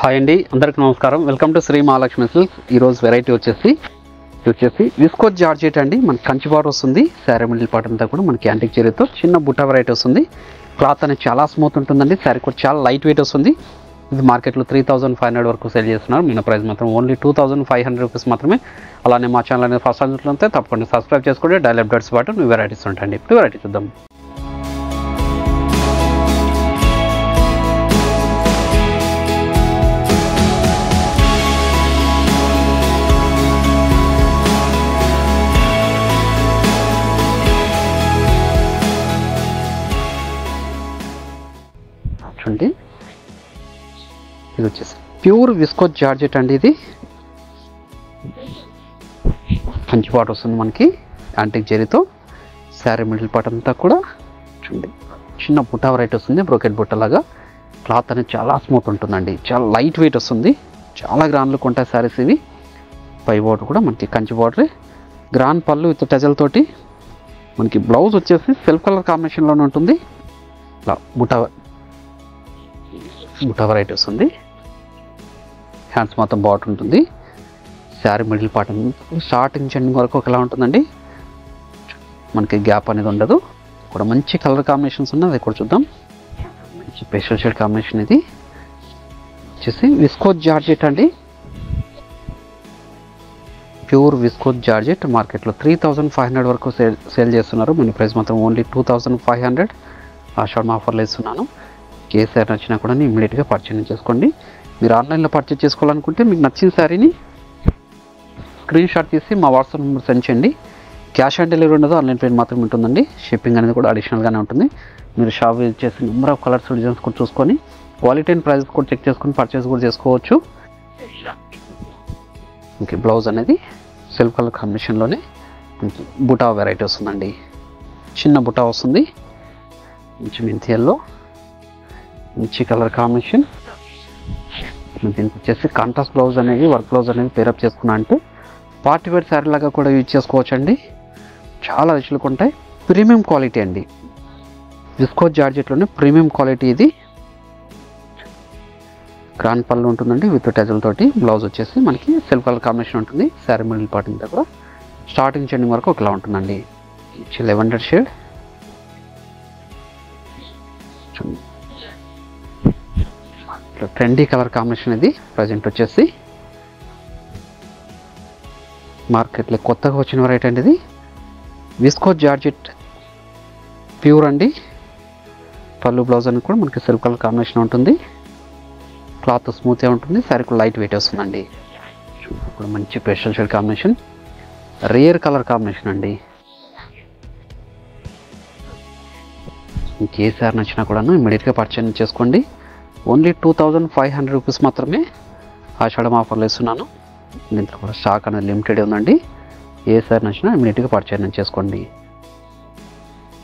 Hi అండి, అందరికీ నమస్కారం. Welcome to Shri Mahalakshmi Silks. ఈరోజు వెరైటీ వచ్చేసి విస్కోస్ జార్జెట్ అండి. మనకి కంచి బార్డర్ వస్తుంది. శారీ మిడిల్ పార్ట్ అంతా కూడా మనకి యాంటిక్ చీరతో చిన్న బుట్ట వెరైటీ వస్తుంది. క్లాత్ అనేది చాలా స్మూత్ ఉంటుందండి. శారీ కూడా చాలా లైట్ వెయిట్ వస్తుంది. ఇది మార్కెట్లో 3500 వరకు సేల్ చేస్తున్నారు. మన ప్రైస్ మాత్రం ఓన్లీ 2500 రూపీస్ మాత్రమే. అలానే మా ఛానల్ అనేది ఫస్ట్ అందుతుంటే తప్పకుండా సబ్స్క్రైబ్ చేసుకోండి. డైలీ అప్డేట్స్ పాటు న్యూ వెరైటీస్ ఉంటాయండి. ఇప్పుడు వెరైటీ చూద్దాం. చూడండి, ఇది వచ్చేసి ప్యూర్ విస్కోస్ జార్జెట్ అండి. ఇది కంచి పార్ట్ వస్తుంది మనకి యాంటిక్ జరీతో. శారీ మిడిల్ పార్ట్ అంతా కూడా చూడండి చిన్న బుట్ట వెరైటీ వస్తుంది, బ్రోకెట్ బుట్టలాగా. క్లాత్ అనేది చాలా స్మూత్ ఉంటుందండి. చాలా లైట్ వెయిట్ వస్తుంది. చాలా గ్రాండ్లకు ఉంటాయి శారీస్ ఇవి. పై బార్డర్ కూడా మనకి కంచి బార్డర్, గ్రాండ్ పళ్ళు విత్ టజల్ తోటి. మనకి బ్లౌజ్ వచ్చేసి సెల్ఫ్ కలర్ కాంబినేషన్లోనే ఉంటుంది. ఇలా బుట్ట వెరైటీ వస్తుంది. హ్యాండ్స్ మొత్తం బార్డర్ ఉంటుంది. Sari middle part starting ending వరకు ఒకలా ఉంటుందండి. మనకి గ్యాప్ అనేది ఉండదు. కూడా మంచి కలర్ కాంబినేషన్స్ ఉన్నాయి, అది కూడా చూద్దాం. మంచి పేస్టల్ షేడ్ కాంబినేషన్. ఇది వచ్చేసి విస్కోస్ జార్జెట్ అండి. ప్యూర్ విస్కోస్ జార్జెట్ మార్కెట్లో 3500 వరకు సేల్ చేస్తున్నారు. మన ప్రైస్ మాత్రం ఓన్లీ 2500. ఆషాఢం ఆఫర్లో ఇస్తున్నాను. ఏ శారీ నచ్చినా కూడా ఇమీడియట్గా పర్చేజ్ చేసుకోండి. మీరు ఆన్లైన్లో పర్చేజ్ చేసుకోవాలనుకుంటే మీకు నచ్చిన శారీని స్క్రీన్ షాట్ తీసి మా వాట్సాప్ నెంబర్ సెండ్ చేయండి. క్యాష్ ఆన్ డెలివరీ ఉండదు, ఆన్లైన్ పేమెంట్ మాత్రమే ఉంటుందండి. షిప్పింగ్ అనేది కూడా అడిషనల్గానే ఉంటుంది. మీరు షాప్ విజిట్ చేసి నెంబర్ ఆఫ్ కలర్స్ డిజైన్స్ కూడా చూసుకొని క్వాలిటీ అండ్ ప్రైస్ కూడా చెక్ చేసుకొని పర్చేస్ కూడా చేసుకోవచ్చు. ఓకే, బ్లౌజ్ అనేది సెల్ఫ్ కలర్ కాంబినేషన్లోనే బుటా వెరైటీ వస్తుందండి. చిన్న బుటా వస్తుంది. మంచి మెంతియల్లో మంచి కలర్ కాంబినేషన్. దీనికి వచ్చేసి కాంట్రాస్ట్ బ్లౌజ్ అనేది వర్క్ బ్లౌజ్ అనేది పేరప్ చేసుకున్నా అంటే పార్టీ వేర్ శారీ లాగా కూడా యూజ్ చేసుకోవచ్చు అండి. చాలా రుచులకు ఉంటాయి. ప్రీమియం క్వాలిటీ అండి. విస్కోస్ జార్జెట్లోనే ప్రీమియం క్వాలిటీ ఇది. గ్రాండ్ పళ్ళు ఉంటుందండి విత్ టజల్ తోటి. బ్లౌజ్ వచ్చేసి మనకి సెల్ఫ్ కలర్ కాంబినేషన్ ఉంటుంది. శారీ మిడిల్ పార్ట్ అంతా కూడా స్టార్టింగ్ ఎండింగ్ వరకు ఒకలా ఉంటుందండి. Lavender shade. Trendy colour combination. ఇది ప్రజెంట్ వచ్చేసి మార్కెట్లో కొత్తగా వచ్చిన వెరైటీ అండి. ఇది విస్కోస్ జార్జెట్ ప్యూర్ అండి. పళ్ళు బ్లౌజ్ అని కూడా మనకి సెల్ఫ్ కలర్ కాంబినేషన్ ఉంటుంది. క్లాత్ స్మూత్గా ఉంటుంది. శారీ కూడా లైట్ వెయిట్ వస్తుందండి. ఇప్పుడు మంచి pastel shade combination, rare colour combination అండి. ఇంకే శారీ నచ్చినా కూడా ఇమీడియట్గా పర్చేజ్ చేసుకోండి. ఓన్లీ 2500 రూపీస్ మాత్రమే. ఆషాఢం ఆఫర్లో ఇస్తున్నాను. దీంట్లో కూడా స్టాక్ అనేది లిమిటెడ్ ఉందండి. ఏ సారీ నచ్చినా ఇమీడియట్గా పర్చేజ్ చేసుకోండి.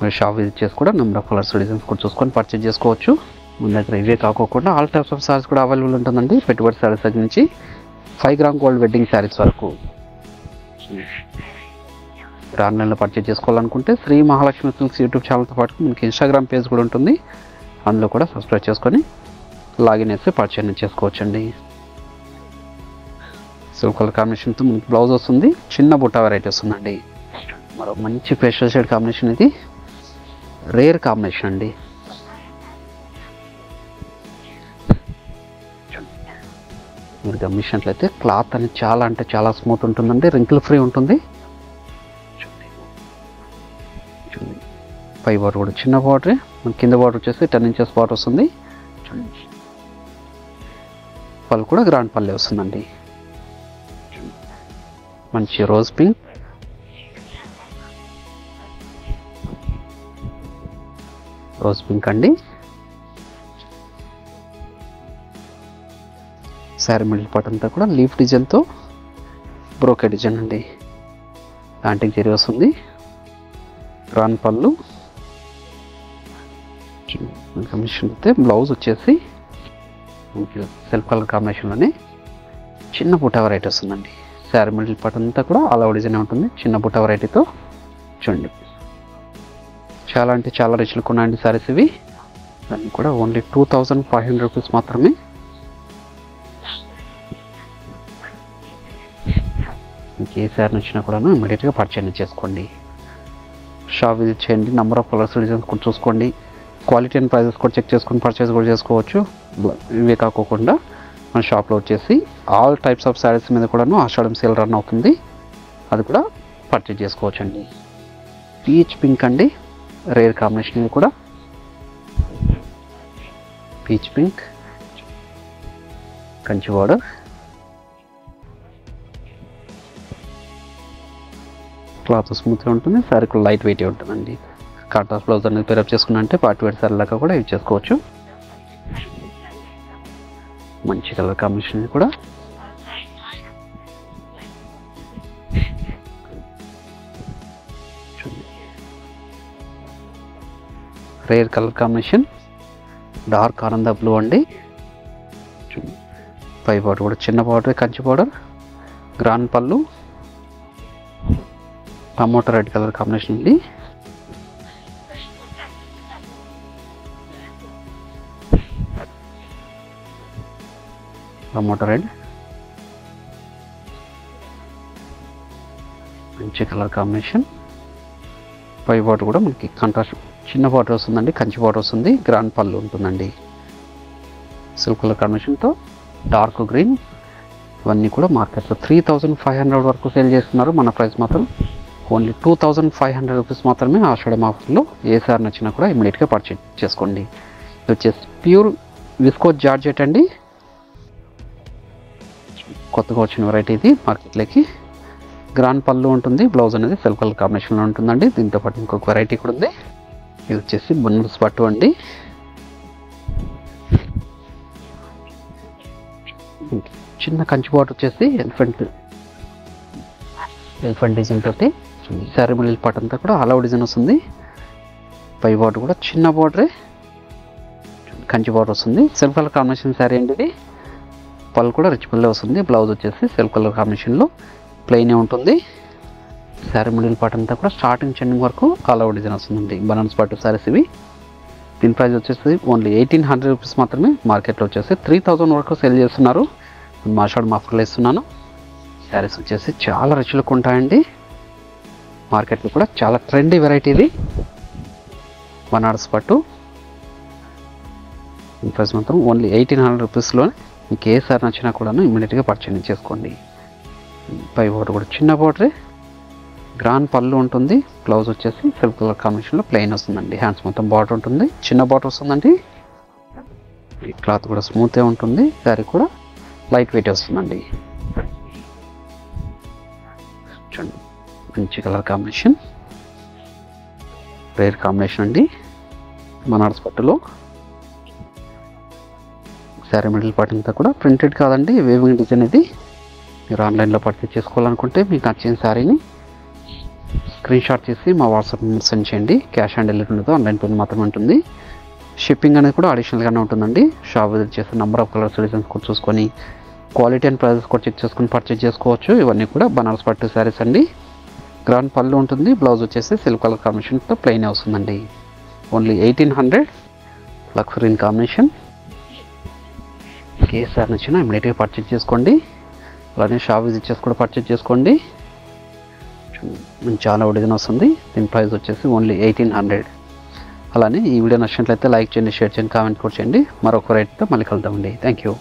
మీరు షాప్ విజిట్ చేసి కూడా నెంబర్ ఆఫ్ కలర్స్ డిజైన్స్ కూడా చూసుకొని పర్చేజ్ చేసుకోవచ్చు. మన దగ్గర ఇవే కాకోకుండా ఆల్ టైప్స్ ఆఫ్ సారీస్ కూడా అవైలబుల్ ఉంటుందండి. పెట్టుబడి సారీస్ దగ్గర నుంచి 5 గ్రామ్ గోల్డ్ వెడ్డింగ్ శారీస్ వరకు. మీరు ఆన్లైన్లో పర్చేజ్ చేసుకోవాలనుకుంటే శ్రీ మహాలక్ష్మి సిల్క్స్ యూట్యూబ్ ఛానల్తో పాటు మనకి ఇన్స్టాగ్రామ్ పేజ్ కూడా ఉంటుంది. అందులో కూడా సబ్స్క్రైబ్ చేసుకొని లాగిన్ వేసి పర్చేజ్ చేసుకోవచ్చండి. సిల్క్ కలర్ కాంబినేషన్తో మనకి బ్లౌజ్ వస్తుంది. చిన్న బుట్ట వెరైటీ వస్తుందండి. మరో మంచి పేస్టల్ షేడ్ కాంబినేషన్. ఇది రేర్ కాంబినేషన్ అండి. మీరు గమనించినట్లయితే క్లాత్ అనేది చాలా అంటే చాలా స్మూత్ ఉంటుందండి. రింకిల్ ఫ్రీ ఉంటుంది. పై బార్డర్ కూడా చిన్న బార్డర్, మన కింద బార్డర్ వచ్చేసి 10 ఇంచెస్ బార్డర్ వస్తుంది. పళ్ళు కూడా గ్రాండ్ పల్లె వస్తుందండి. మంచి రోజ్ పింక్, అండి. శారీ మిడిల్ పార్ట్ అంతా కూడా లీఫ్ డిజైన్తో బ్రోకెట్ డిజైన్ అండి. యాంటిక్ జరీ వస్తుంది. గ్రాండ్ పళ్ళు కాంబినేషన్ అయితే బ్లౌజ్ వచ్చేసి సెల్ఫ్ కలర్ కాంబినేషన్లోనే చిన్న బుట్ట వెరైటీ వస్తుందండి. శారీ మిడిల్ పార్ట్ అంతా కూడా ఆల్ ఓవర్ డిజైన్ ఉంటుంది. చిన్న బుట్ట వెరైటీతో చూడండి. చాలా అంటే చాలా రిచ్లు కొనండి సారీస్ ఇవి. దాన్ని కూడా ఓన్లీ 2500 రూపీస్ మాత్రమే. మీకు ఏ శారీ నచ్చినా కూడా ఇమీడియట్గా పర్చేజ్ చేసుకోండి. షాప్ విజిట్ చేయండి, నెంబర్ ఆఫ్ కలర్స్ డిజైన్స్ కూడా చూసుకోండి, క్వాలిటీ అండ్ ప్రైజెస్ కూడా చెక్ చేసుకొని పర్చేజ్ కూడా చేసుకోవచ్చు. ఇవే కాకుండా మన షాప్లో వచ్చేసి ఆల్ టైప్స్ ఆఫ్ శారీస్ మీద కూడాను ఆషాఢం సేల్ రన్ అవుతుంది, అది కూడా పర్చేజ్ చేసుకోవచ్చు అండి. పీచ్ పింక్ అండి, రేర్ కాంబినేషన్ ఇది కూడా. Peach pink, Kanchi border, cloth స్మూత్గా ఉంటుంది, శారీ కూడా లైట్ వెయిట్ ఉంటుందండి. కాటన్ బ్లౌజ్ అనేది పేరప్ చేసుకున్నంటే పార్టీ వేర్ శారీ లాగా కూడా యూజ్ చేసుకోవచ్చు. మంచి కలర్ కాంబినేషన్ కూడా. రేర్ కలర్ కాంబినేషన్, డార్క్ ఆనంద బ్లూ అండి. పై బార్డర్ కూడా చిన్న బార్డర్, కంచి బార్డర్, గ్రాండ్ పళ్ళు, టమోటా రెడ్ కలర్ కాంబినేషన్ అండి. టమోటా రెడ్, మంచి కలర్ కాంబినేషన్. పై బార్డర్ కూడా మనకి కాంట్రాస్ట్ చిన్న బార్డర్ వస్తుందండి, కంచి బార్డర్ వస్తుంది, గ్రాండ్ పళ్ళు ఉంటుందండి. సిల్క్ కలర్ కాంబినేషన్తో డార్క్ గ్రీన్. ఇవన్నీ కూడా మార్కెట్లో 3500 వరకు సేల్ చేస్తున్నారు. మన ప్రైస్ మాత్రం ఓన్లీ 2500 రూపీస్ మాత్రమే. ఆషాఢం ఆఫర్లో ఏ సారీ నచ్చినా కూడా ఇమీడియట్గా పర్చేజ్ చేసుకోండి. ఇది వచ్చేసి ప్యూర్ విస్కోస్ జార్జెట్ అండి, కొత్తగా వచ్చిన వెరైటీ ఇది మార్కెట్లోకి. గ్రాండ్ పళ్ళు ఉంటుంది, బ్లౌజ్ అనేది సిల్క్ కలర్ కాంబినేషన్లో ఉంటుందండి. దీంతో పాటు ఇంకొక వెరైటీ కూడా ఉంది, ఇది వచ్చేసి బున్నస్ పట్టు అండి. చిన్న కంచి బార్డర్ వచ్చేసి ఎలిఫెంట్ డిజైన్ తోటి శారీ మిడిల్ పార్ట్ అంతా కూడా అలవ్ డిజైన్ వస్తుంది. పై బార్డర్ కూడా చిన్న బార్డరే కంచి బార్డర్ వస్తుంది, సిల్క్ కలర్ కాంబినేషన్ శారీ అండి ఇది. పళ్ళు కూడా రిచ్ పళ్ళే వస్తుంది, బ్లౌజ్ వచ్చేసి సిల్క్ కలర్ కాంబినేషన్లో ప్లెయినే ఉంటుంది. శారీ మిడిల్ పార్ట్ అంతా కూడా స్టార్టింగ్ చెండింగ్ వరకు అలవ్ డిజైన్ వస్తుందండి. బనారస్ పట్టు శారీస్ ఇవి. దీని ప్రైస్ వచ్చేసి ఓన్లీ 1800 రూపీస్ మాత్రమే. మార్కెట్లో వచ్చేసి 3000 వరకు సేల్ చేస్తున్నారు. మా షాప్ ఆఫర్లో ఇస్తున్నాను. శారీస్ వచ్చేసి చాలా రిచ్ లుక్ ఉంటాయండి. మార్కెట్లో కూడా చాలా ట్రెండీ వెరైటీ ఇది, బనారస్ పట్టు. దీని ప్రైస్ మాత్రం ఓన్లీ 1800 రూపీస్లోనే. మీకు ఏ సారీ నచ్చినా కూడా ఇమీడియట్గా పర్చేజ్ చేసుకోండి. పై బార్డర్ కూడా చిన్న బార్డరే, గ్రాండ్ పళ్ళు ఉంటుంది, బ్లౌజ్ వచ్చేసి సిల్క్ కలర్ కాంబినేషన్లో ప్లెయిన్ వస్తుందండి. హ్యాండ్స్ మొత్తం బార్డర్ ఉంటుంది, చిన్న బార్డర్ వస్తుందండి. ఈ క్లాత్ కూడా స్మూత్గా ఉంటుంది, శారీ కూడా లైట్ వెయిట్ వస్తుందండి. చూడండి మంచి కలర్ కాంబినేషన్, రేర్ కాంబినేషన్ అండి. బనారస్ పట్టులో శారీ మిడిల్ పార్ట్ అంతా కూడా ప్రింటెడ్ కాదండి, వేవింగ్ డిజైన్ ఇది. మీరు ఆన్లైన్లో పర్చేజ్ చేసుకోవాలనుకుంటే మీకు నచ్చిన శారీని స్క్రీన్ షాట్ చేసి మా వాట్సాప్ నెంబర్ సెండ్ చేయండి. క్యాష్ ఆన్ డెలివరీ ఉండదు, ఆన్లైన్ పేమెంట్ మాత్రమే ఉంటుంది. షిప్పింగ్ అనేది కూడా అడిషనల్గానే ఉంటుందండి. షాప్ విజిట్ చేసి నెంబర్ ఆఫ్ కలర్స్ డిజైన్స్ కూడా చూసుకొని క్వాలిటీ అండ్ ప్రైజెస్ కూడా చెక్ చేసుకొని పర్చేజ్ చేసుకోవచ్చు. ఇవన్నీ కూడా బనారస్ పట్టు శారీస్ అండి. గ్రాండ్ పళ్ళు ఉంటుంది, బ్లౌజ్ వచ్చేసి సిల్క్ కలర్ కాంబినేషన్తో ప్లెయిన్ వస్తుందండి. ఓన్లీ 1800. లక్స్ గ్రీన్ కాంబినేషన్. ఏ సారీ నచ్చినా ఇమీడియట్గా పర్చేజ్ చేసుకోండి. అలానే షాప్ విజిట్ చేసి కూడా పర్చేజ్ చేసుకోండి. చాలా డిజైన్ వస్తుంది. దీని ప్రైస్ వచ్చేసి ఓన్లీ 1800. అలానే ఈ వీడియో నచ్చినట్లయితే లైక్ చేయండి, షేర్ చేయండి, కామెంట్ కూడా చేయండి. మరొక రైట్తో మళ్ళీ కలుద్దామండి. Thank you.